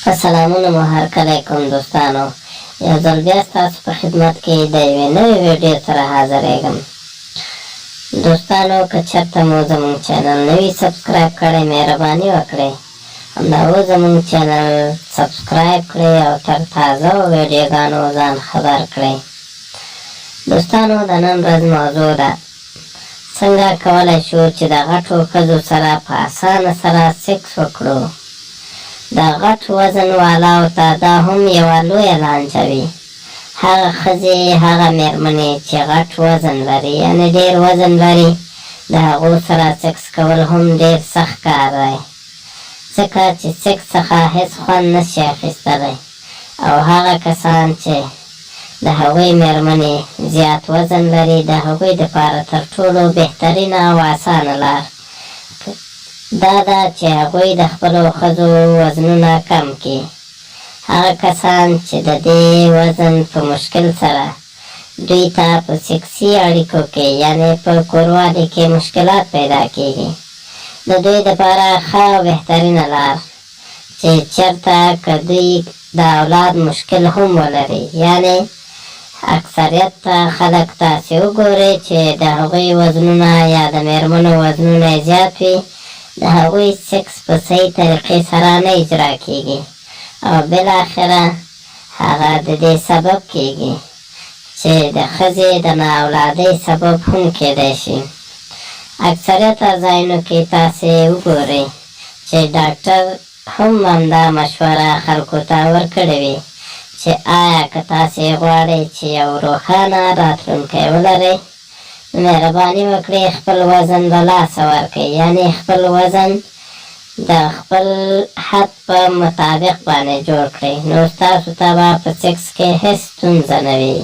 السلامونه مو هرکلی کوم دوستانو، یو ځل بیا ستاسو په خدمت کې د یوې نوې ویډیو سره حاضرېږم. دوستانو، که چېرته مو زموږ چینل نه وي سبسکرایب کړی، مهرباني وکړئ همدا اوس زموږ چینل سبسکرایب کړئ او تر تازه ویډیوګانو ځان خبر کړئ. دوستانو، د نن ورځ موضوع ده: څنګه کولی شو چې د غټو ښځو سره په اسانه سره سیکس وکړو. د غټ وزن والاو ته دا هم یوه لویه لانجه وي. هغه ښځې، هغه مېرمنې چې غټ وزن لري، یعنې ډېر وزن لري، د هغو سره سیکس کول هم ډېر سخت کار دی، ځکه چې سیکس څخه هېڅ خوند نشي اخیستلی. او هغه کسان چې د هغوی مېرمنې زیات وزن لري، د هغوی دپاره تر ټولو بهترینه او اسانه لار دا ده چې هغوی د خپلو ښځو وزنونه کم کړي. هغه کسان چې د دې وزن په مشکل سره دوی ته په سیکسي اړیکو کې، یعنې په کوروالي کې مشکلات پیدا کېږي، د دوی دپاره ښه او بهترینه لار چې چېرته که دوی د اولاد مشکل هم ولري، یعنې اکثریت خلک تاسې وګورئ چې د هغوی وزنونه یا د مېرمنو وزنونه زیات وي، د هغوی سیکس په صحیح طریقې سره نه اجرا کېږي او بالاخره هغه د دې سبب کېږي چې د ښځې د نااولادۍ سبب هم کېدی شي. اکثریت ځایونو کې تاسې وګورئ چې ډاکټر هم همدا مشوره خلکو ته ورکړې وي چې آیا که تاسې غواړئ چې یو روښانه راتلونکی ولرئ، مهرباني وکړئ خپل وزن له لاسه ورکړئ، یعنې خپل وزن د خپل حد په مطابق باندې جوړ کړئ، نو ستاسو ته به په سیکس کې هېڅ ستونزه نه وي.